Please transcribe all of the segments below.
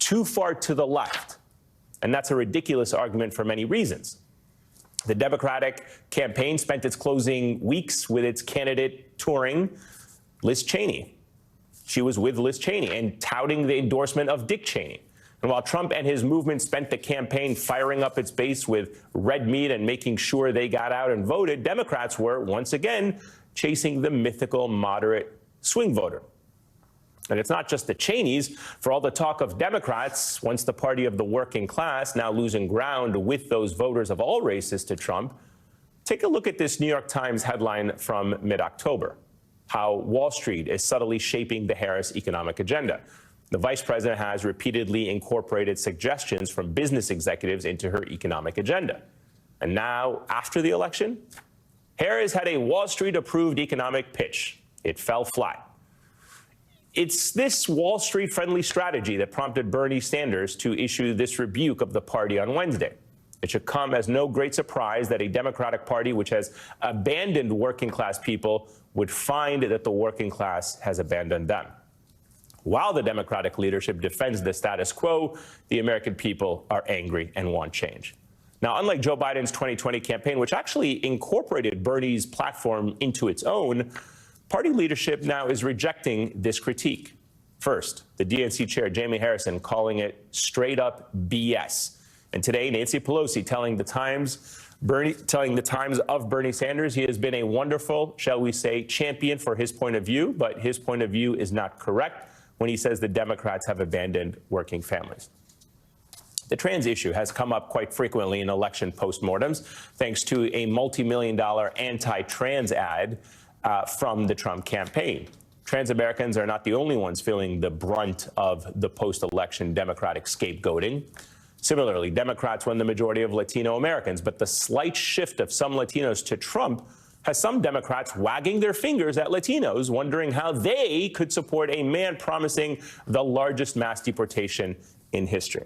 too far to the left. And that's a ridiculous argument for many reasons. The Democratic campaign spent its closing weeks with its candidate touring Liz Cheney. She was with Liz Cheney and touting the endorsement of Dick Cheney. And while Trump and his movement spent the campaign firing up its base with red meat and making sure they got out and voted, Democrats were, once again, chasing the mythical moderate swing voter. And it's not just the Cheneys. For all the talk of Democrats, once the party of the working class, now losing ground with those voters of all races to Trump, take a look at this New York Times headline from mid-October, how Wall Street is subtly shaping the Harris economic agenda. The vice president has repeatedly incorporated suggestions from business executives into her economic agenda. And now, after the election, Harris had a Wall Street-approved economic pitch. It fell flat. It's this Wall Street-friendly strategy that prompted Bernie Sanders to issue this rebuke of the party on Wednesday. It should come as no great surprise that a Democratic Party which has abandoned working-class people would find that the working class has abandoned them. While the Democratic leadership defends the status quo, the American people are angry and want change. Now, unlike Joe Biden's 2020 campaign, which actually incorporated Bernie's platform into its own, party leadership now is rejecting this critique. First, the DNC chair, Jamie Harrison, calling it straight-up BS. And today, Nancy Pelosi telling the Times of Bernie Sanders he has been a wonderful, shall we say, champion for his point of view, but his point of view is not correct when he says the Democrats have abandoned working families. The trans issue has come up quite frequently in election postmortems, thanks to a multi-million-dollar anti-trans ad from the Trump campaign. Trans Americans are not the only ones feeling the brunt of the post-election Democratic scapegoating. Similarly, Democrats won the majority of Latino Americans, but the slight shift of some Latinos to Trump has some Democrats wagging their fingers at Latinos, wondering how they could support a man promising the largest mass deportation in history.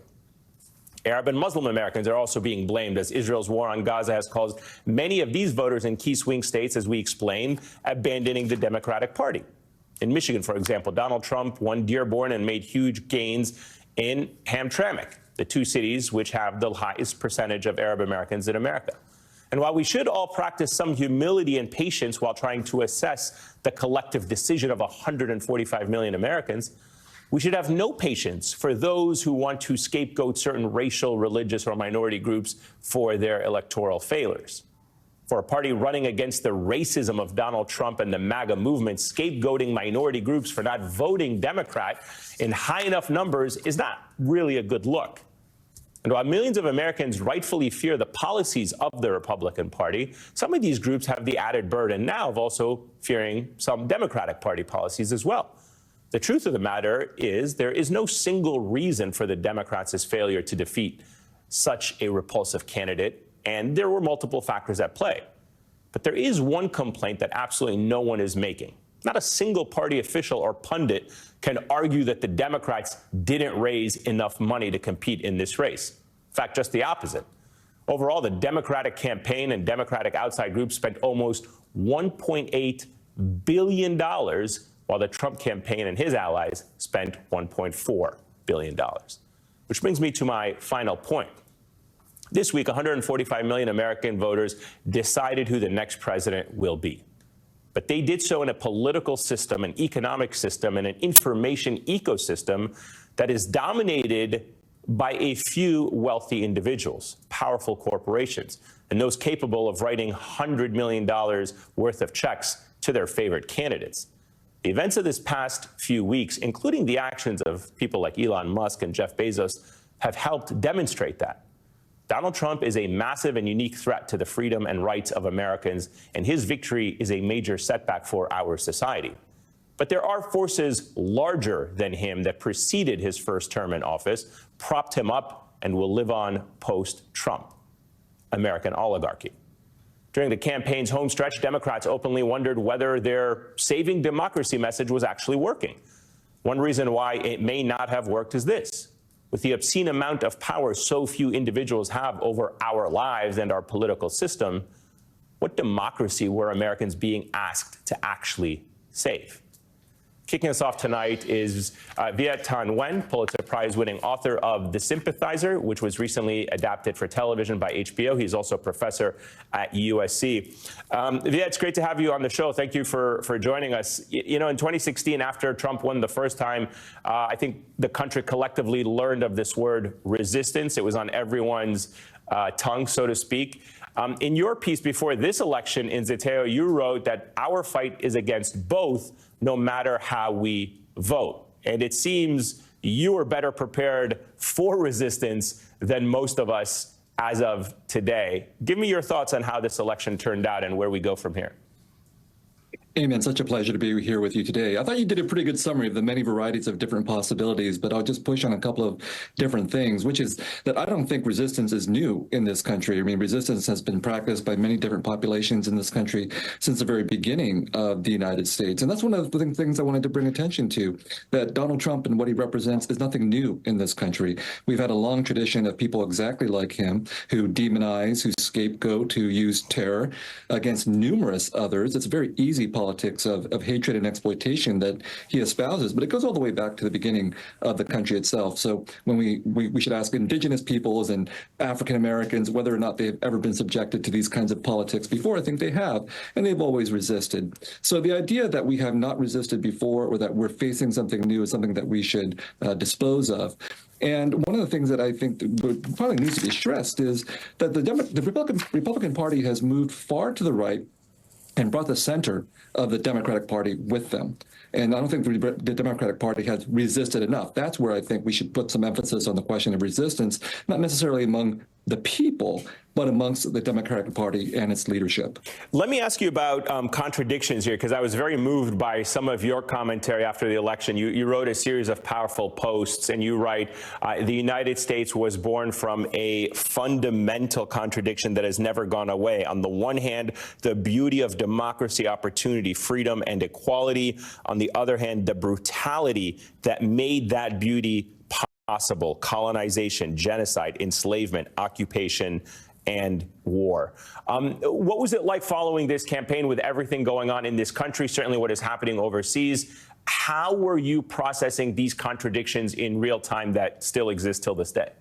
Arab and Muslim Americans are also being blamed, as Israel's war on Gaza has caused many of these voters in key swing states, as we explained, abandoning the Democratic Party. In Michigan, for example, Donald Trump won Dearborn and made huge gains in Hamtramck, the two cities which have the highest percentage of Arab Americans in America. And while we should all practice some humility and patience while trying to assess the collective decision of 145 million Americans, we should have no patience for those who want to scapegoat certain racial, religious, or minority groups for their electoral failures. For a party running against the racism of Donald Trump and the MAGA movement, scapegoating minority groups for not voting Democrat in high enough numbers is not really a good look. And while millions of Americans rightfully fear the policies of the Republican Party, some of these groups have the added burden now of also fearing some Democratic Party policies as well. The truth of the matter is there is no single reason for the Democrats' failure to defeat such a repulsive candidate, and there were multiple factors at play. But there is one complaint that absolutely no one is making. Not a single party official or pundit can argue that the Democrats didn't raise enough money to compete in this race. In fact, just the opposite. Overall, the Democratic campaign and Democratic outside groups spent almost $1.8 billion, while the Trump campaign and his allies spent $1.4 billion. Which brings me to my final point. This week, 145 million American voters decided who the next president will be. But they did so in a political system, an economic system, and an information ecosystem that is dominated by a few wealthy individuals, powerful corporations, and those capable of writing $100 million worth of checks to their favorite candidates. The events of this past few weeks, including the actions of people like Elon Musk and Jeff Bezos, have helped demonstrate that. Donald Trump is a massive and unique threat to the freedom and rights of Americans, and his victory is a major setback for our society. But there are forces larger than him that preceded his first term in office, propped him up, and will live on post-Trump: American oligarchy. During the campaign's home stretch, Democrats openly wondered whether their saving democracy message was actually working. One reason why it may not have worked is this: with the obscene amount of power so few individuals have over our lives and our political system, what democracy were Americans being asked to actually save? Kicking us off tonight is Viet Thanh Nguyen, Pulitzer Prize-winning author of The Sympathizer, which was recently adapted for television by HBO. He's also a professor at USC. Viet, it's great to have you on the show. Thank you for joining us. You know, in 2016, after Trump won the first time, I think the country collectively learned of this word resistance. It was on everyone's tongue, so to speak. In your piece before this election in Zeteo, you wrote that our fight is against both, no matter how we vote. And it seems you are better prepared for resistance than most of us as of today. Give me your thoughts on how this election turned out and where we go from here. Ayman, such a pleasure to be here with you today. I thought you did a pretty good summary of the many varieties of different possibilities, but I'll just push on a couple of different things, which is that I don't think resistance is new in this country. I mean, resistance has been practiced by many different populations in this country since the very beginning of the United States. And that's one of the things I wanted to bring attention to, that Donald Trump and what he represents is nothing new in this country. We've had a long tradition of people exactly like him who demonize, who scapegoat, who use terror against numerous others. It's very easy politics of hatred and exploitation that he espouses, but it goes all the way back to the beginning of the country itself. So when we should ask indigenous peoples and African Americans whether or not they've ever been subjected to these kinds of politics before. I think they have, and they've always resisted. So the idea that we have not resisted before or that we're facing something new is something that we should dispose of. And one of the things that I think that probably needs to be stressed is that the Republican Party has moved far to the right and brought the center of the Democratic Party with them. And I don't think the Democratic Party has resisted enough. That's where I think we should put some emphasis on the question of resistance, not necessarily among the people, but amongst the Democratic Party and its leadership. Let me ask you about contradictions here, because I was very moved by some of your commentary after the election. You wrote a series of powerful posts, and you write, the United States was born from a fundamental contradiction that has never gone away. On the one hand, the beauty of democracy, opportunity, freedom, and equality. On the other hand, the brutality that made that beauty possible: colonization, genocide, enslavement, occupation, and war. What was it like following this campaign with everything going on in this country, certainly what is happening overseas? How were you processing these contradictions in real time that still exist till this day?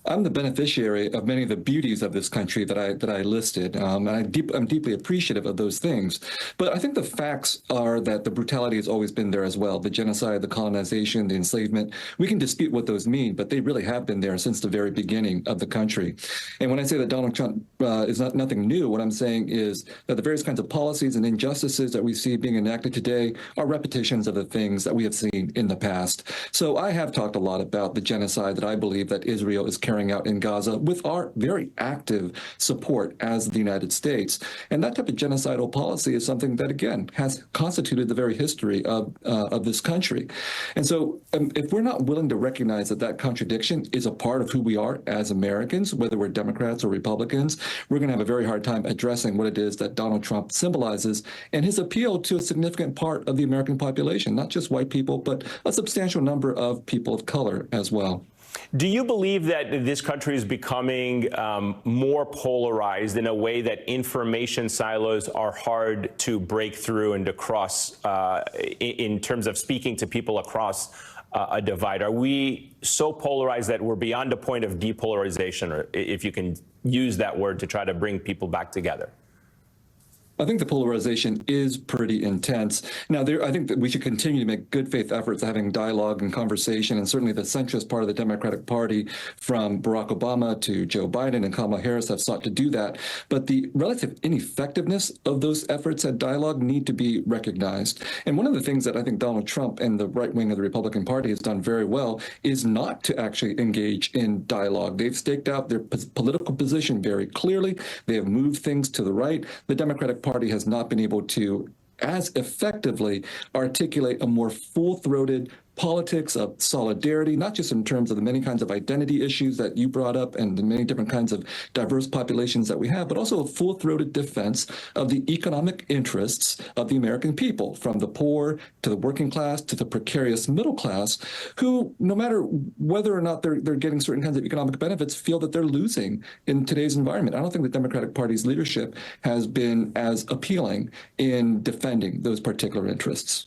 I'm the beneficiary of many of the beauties of this country that I listed. And I'm deeply appreciative of those things. But I think the facts are that the brutality has always been there as well. The genocide, the colonization, the enslavement. We can dispute what those mean, but they really have been there since the very beginning of the country. And when I say that Donald Trump is nothing new, what I'm saying is that the various kinds of policies and injustices that we see being enacted today are repetitions of the things that we have seen in the past. So I have talked a lot about the genocide that I believe that Israel is carrying out in Gaza with our very active support as the United States. And that type of genocidal policy is something that, again, has constituted the very history of this country. And so if we're not willing to recognize that that contradiction is a part of who we are as Americans, whether we're Democrats or Republicans, we're going to have a very hard time addressing what it is that Donald Trump symbolizes and his appeal to a significant part of the American population, not just white people, but a substantial number of people of color as well. Do you believe that this country is becoming more polarized in a way that information silos are hard to break through and to cross in terms of speaking to people across a divide? Are we so polarized that we're beyond a point of depolarization, or if you can use that word to try to bring people back together? I think the polarization is pretty intense. Now, I think that we should continue to make good faith efforts at having dialogue and conversation, and certainly the centrist part of the Democratic Party, from Barack Obama to Joe Biden and Kamala Harris, have sought to do that. But the relative ineffectiveness of those efforts at dialogue need to be recognized. And one of the things that I think Donald Trump and the right wing of the Republican Party has done very well is not to actually engage in dialogue. They've staked out their political position very clearly. They have moved things to the right. The Democratic Party has not been able to as effectively articulate a more full-throated politics of solidarity, not just in terms of the many kinds of identity issues that you brought up and the many different kinds of diverse populations that we have, but also a full-throated defense of the economic interests of the American people, from the poor to the working class to the precarious middle class, who, no matter whether or not they're getting certain kinds of economic benefits, feel that they're losing in today's environment. I don't think the Democratic Party's leadership has been as appealing in defending those particular interests.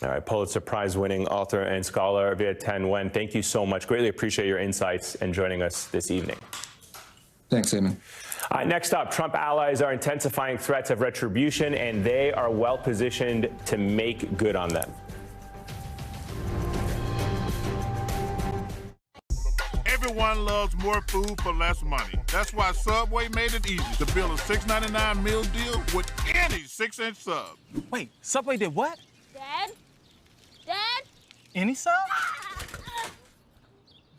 All right, Pulitzer Prize-winning author and scholar Viet-Thanh Nguyen, thank you so much. Greatly appreciate your insights and joining us this evening. Thanks, Ayman. Next up, Trump allies are intensifying threats of retribution, and they are well-positioned to make good on them. Everyone loves more food for less money. That's why Subway made it easy to build a $6.99 meal deal with any 6-inch sub. Wait, Subway did what? Dad? Dad? Any sub?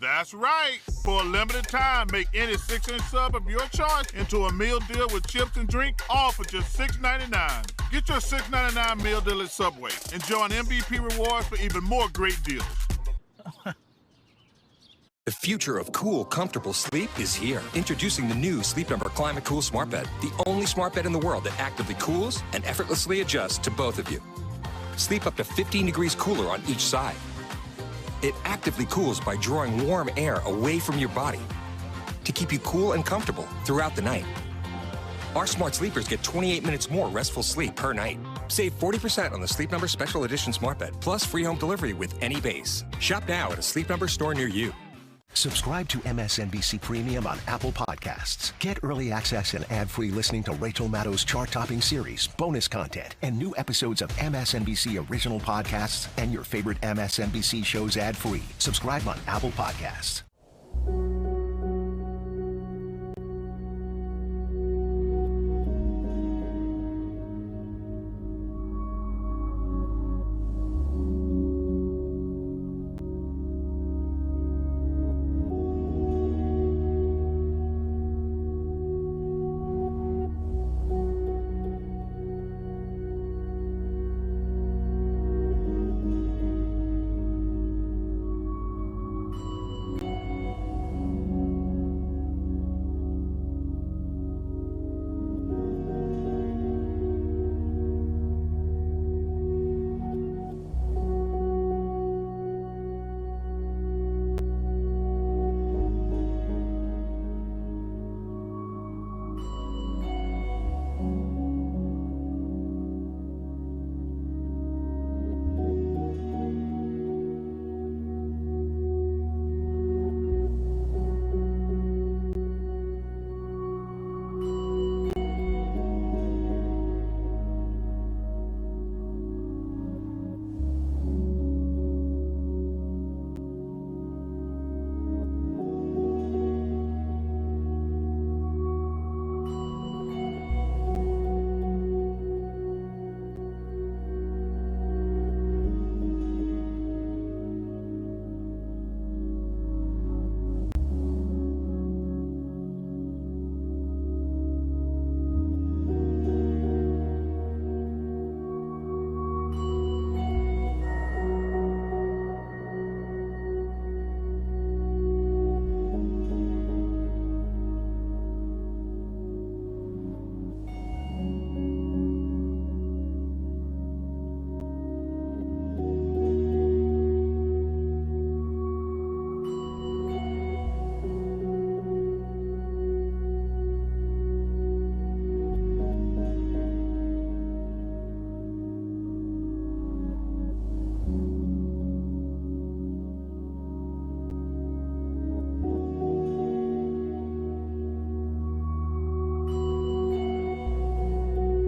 That's right. For a limited time, make any 6-inch sub of your choice into a meal deal with chips and drink, all for just $6.99. Get your $6.99 meal deal at Subway. Enjoy an MVP rewards for even more great deals. The future of cool, comfortable sleep is here. Introducing the new Sleep Number Climate Cool Smart Bed, the only smart bed in the world that actively cools and effortlessly adjusts to both of you. Sleep up to 15 degrees cooler on each side. It actively cools by drawing warm air away from your body to keep you cool and comfortable throughout the night. Our smart sleepers get 28 minutes more restful sleep per night. Save 40% on the Sleep Number Special Edition Smart Bed, plus free home delivery with any base. Shop now at a Sleep Number store near you. Subscribe to MSNBC Premium on Apple Podcasts. Get early access and ad-free listening to Rachel Maddow's chart-topping series, bonus content, and new episodes of MSNBC original podcasts and your favorite MSNBC shows ad-free. Subscribe on Apple Podcasts.